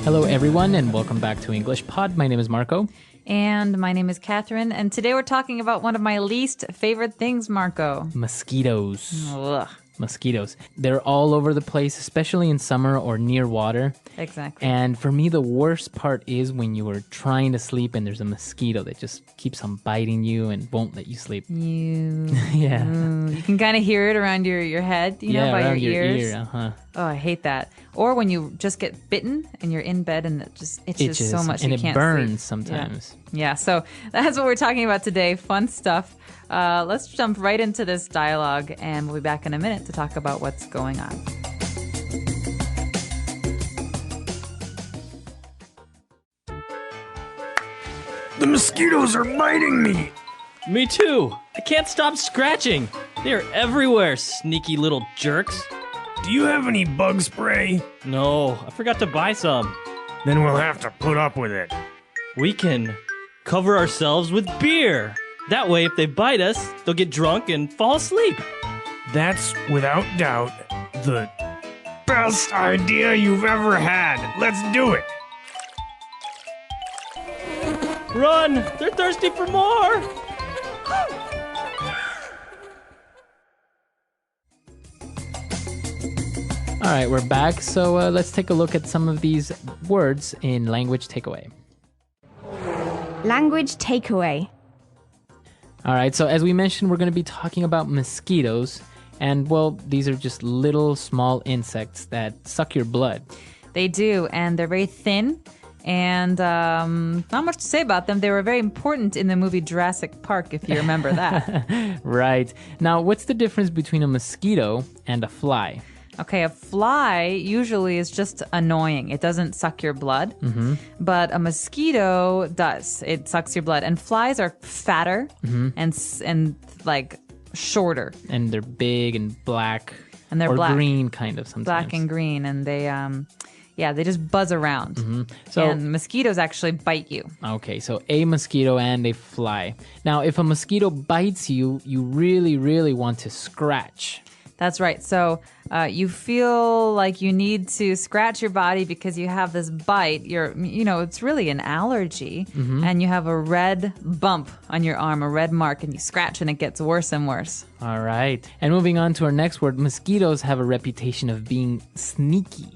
Hello, everyone, and welcome back to English Pod. My name is Marco. And my name is Catherine, and today we're talking about one of my least favorite things, Marco. Mosquitoes. Ugh. Mosquitoes. They're all over the place, especially in summer or near water. Exactly. And for me, the worst part is when you are trying to sleep and there's a mosquito that just keeps on biting you and won't let you sleep. Yeah. You can kind of hear it around your head, by around your ears. ear, uh-huh. Oh, I hate that. Or when you just get bitten and you're in bed and it just itches so much and you it can't burns sleep. sometimes. Yeah, so that's what we're talking about today. Fun stuff. Let's jump right into this dialogue, and we'll be back in a minute to talk about what's going on. The mosquitoes are biting me! Me too. I can't stop scratching. They're everywhere, sneaky little jerks. Do you have any bug spray? No, I forgot to buy some. Then we'll have to put up with it. We can cover ourselves with beer. That way, if they bite us, they'll get drunk and fall asleep. That's, without doubt, the best idea you've ever had. Let's do it! Run! They're thirsty for more! All right, we're back. So let's take a look at some of these words in language takeaway. Language takeaway. All right, so as we mentioned, we're going to be talking about mosquitoes. And, well, these are just little small insects that suck your blood. They do, and they're very thin. And not much to say about them. They were very important in the movie Jurassic Park, if you remember that. Right. Now, what's the difference between a mosquito and a fly? Okay, a fly usually is just annoying. It doesn't suck your blood, but a mosquito does. It sucks your blood. And flies are fatter and like shorter. And they're big and black. And they're or black. Green, kind of, sometimes. Black and green, and they just buzz around. So, and mosquitoes actually bite you. Okay, so a mosquito and a fly. Now, if a mosquito bites you, you really, really want to scratch. That's right. So you feel like you need to scratch your body because you have this bite. It's really an allergy, and you have a red bump on your arm, a red mark, and you scratch and it gets worse and worse. All right. And moving on to our next word, mosquitoes have a reputation of being sneaky.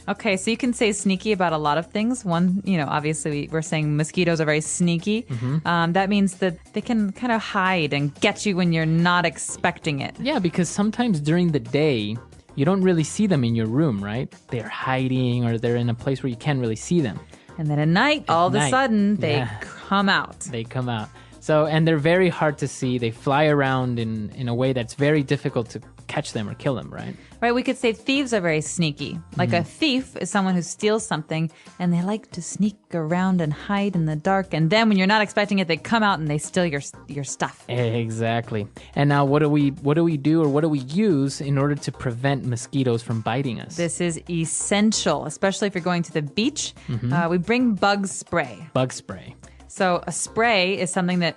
Okay, so you can say sneaky about a lot of things. One, obviously we're saying mosquitoes are very sneaky. That means that they can kind of hide and get you when you're not expecting it. Yeah, because sometimes during the day, you don't really see them in your room, right? They're hiding or they're in a place where you can't really see them. And then at night, all of a sudden, they come out. They come out. So, and they're very hard to see. They fly around in a way that's very difficult to catch them or kill them, right? Right, we could say thieves are very sneaky. Like a thief is someone who steals something and they like to sneak around and hide in the dark. And then when you're not expecting it, they come out and they steal your stuff. Exactly. And now what do we do or what do we use in order to prevent mosquitoes from biting us? This is essential, especially if you're going to the beach. We bring bug spray. Bug spray. So a spray is something that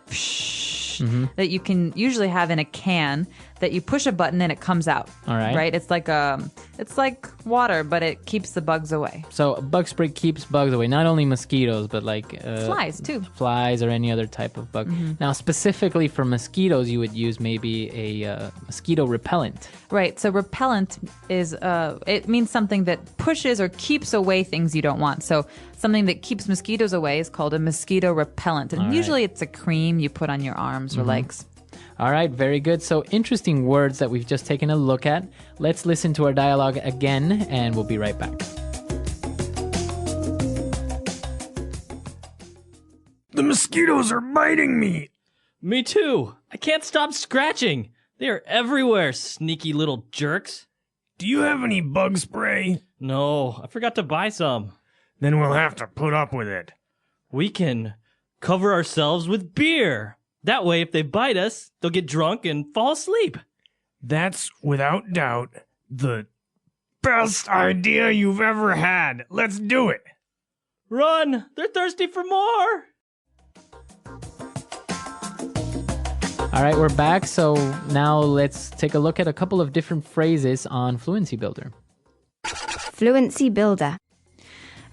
that you can usually have in a can that you push a button and it comes out. All right. Right? It's like water, but it keeps the bugs away. So bug spray keeps bugs away, not only mosquitoes, but like flies too. Flies or any other type of bug. Now, specifically for mosquitoes, you would use maybe a mosquito repellent. Right. So repellent is it means something that pushes or keeps away things you don't want. So something that keeps mosquitoes away is called a mosquito repellent. And usually it's a cream you put on your arms or legs. All right, very good. So interesting words that we've just taken a look at. Let's listen to our dialogue again, and we'll be right back. The mosquitoes are biting me! Me too. I can't stop scratching. They're everywhere, sneaky little jerks. Do you have any bug spray? No, I forgot to buy some. Then we'll have to put up with it. We can cover ourselves with beer. That way, if they bite us, they'll get drunk and fall asleep. That's, without doubt, the best idea you've ever had. Let's do it. Run! They're thirsty for more! All right, we're back. So now let's take a look at a couple of different phrases on Fluency Builder. Fluency Builder.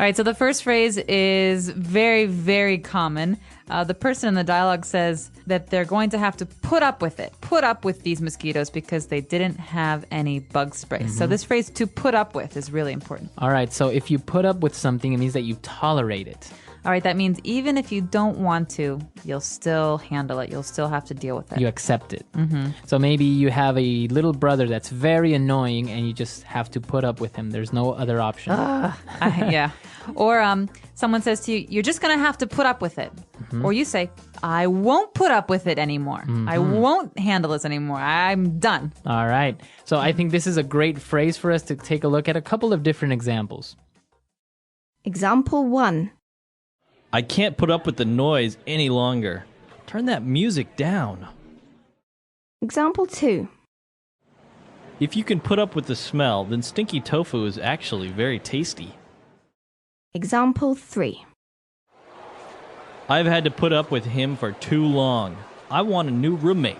All right, so the first phrase is very, very common. The person in the dialogue says that they're going to have to put up with it, put up with these mosquitoes because they didn't have any bug spray. So this phrase, to put up with, is really important. All right, so if you put up with something, it means that you tolerate it. All right, that means even if you don't want to, you'll still handle it. You'll still have to deal with it. You accept it. So maybe you have a little brother that's very annoying and you just have to put up with him. There's no other option. Yeah. Or someone says to you, you're just going to have to put up with it. Or you say, I won't put up with it anymore. I won't handle this anymore. I'm done. All right. So I think this is a great phrase for us to take a look at a couple of different examples. Example 1. I can't put up with the noise any longer. Turn that music down. Example 2. If you can put up with the smell, then stinky tofu is actually very tasty. Example 3. I've had to put up with him for too long. I want a new roommate.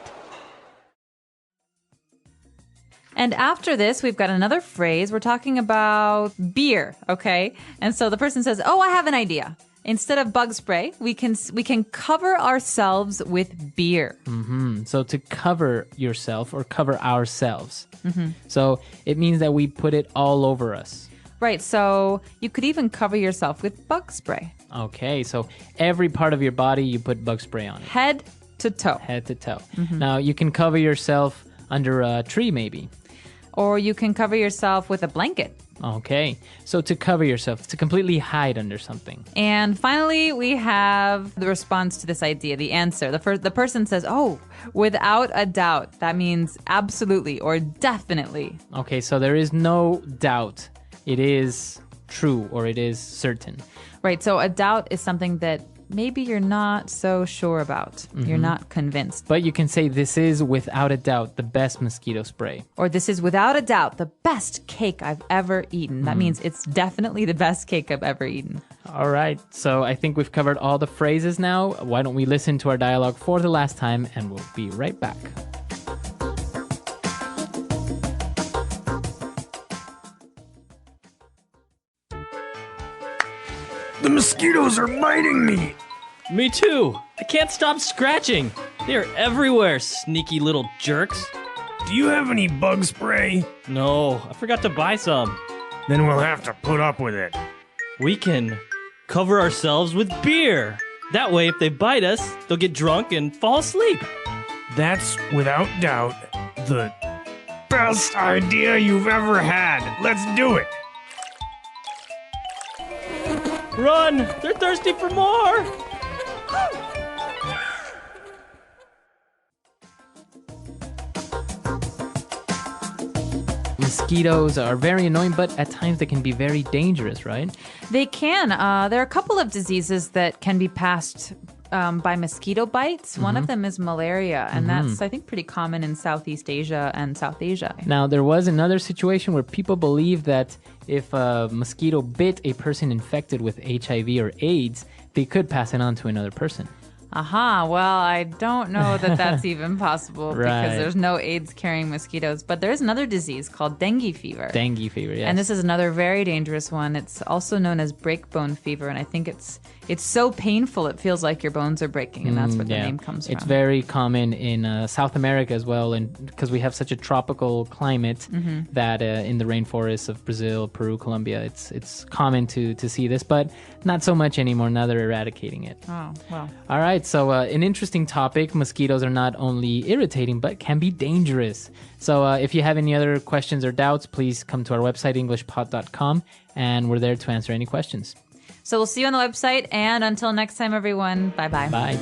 And after this, we've got another phrase. We're talking about beer, okay? And so the person says, oh, I have an idea. Instead of bug spray, we can cover ourselves with beer. So to cover yourself or cover ourselves. So it means that we put it all over us. Right, so you could even cover yourself with bug spray. Okay, so every part of your body, you put bug spray on it. Head to toe. Head to toe. Now, you can cover yourself under a tree, maybe. Or you can cover yourself with a blanket. Okay, so to cover yourself, to completely hide under something. And finally, we have the response to this idea, the answer. The person says, oh, without a doubt. That means absolutely or definitely. Okay, so there is no doubt. It is true or it is certain. Right, so a doubt is something that maybe you're not so sure about. You're not convinced. But you can say this is without a doubt the best mosquito spray. Or this is without a doubt the best cake I've ever eaten. That means it's definitely the best cake I've ever eaten. All right, so I think we've covered all the phrases now. Why don't we listen to our dialogue for the last time and we'll be right back. The mosquitoes are biting me. Me too. I can't stop scratching. They're everywhere, sneaky little jerks. Do you have any bug spray? No, I forgot to buy some. Then we'll have to put up with it. We can cover ourselves with beer. That way, if they bite us, they'll get drunk and fall asleep. That's, without doubt, the best idea you've ever had. Let's do it. Run! They're thirsty for more! Mosquitoes are very annoying, but at times they can be very dangerous, right? They can. There are a couple of diseases that can be passed by mosquito bites. One of them is malaria, and that's, I think, pretty common in Southeast Asia and South Asia. Now, there was another situation where people believe that if a mosquito bit a person infected with HIV or AIDS, they could pass it on to another person. Aha, well, I don't know that that's even possible Right. because there's no AIDS-carrying mosquitoes. But there's another disease called dengue fever. Dengue fever, yes. And this is another very dangerous one. It's also known as breakbone fever, and I think it's so painful it feels like your bones are breaking, and that's where the name comes from. It's very common in South America as well, and because we have such a tropical climate that in the rainforests of Brazil, Peru, Colombia, it's common to see this, but not so much anymore. Now they're eradicating it. Oh, wow. All right, so an interesting topic. Mosquitoes are not only irritating, but can be dangerous. So if you have any other questions or doubts, please come to our website, englishpod.com, and we're there to answer any questions. So we'll see you on the website, and until next time, everyone, bye-bye. Bye.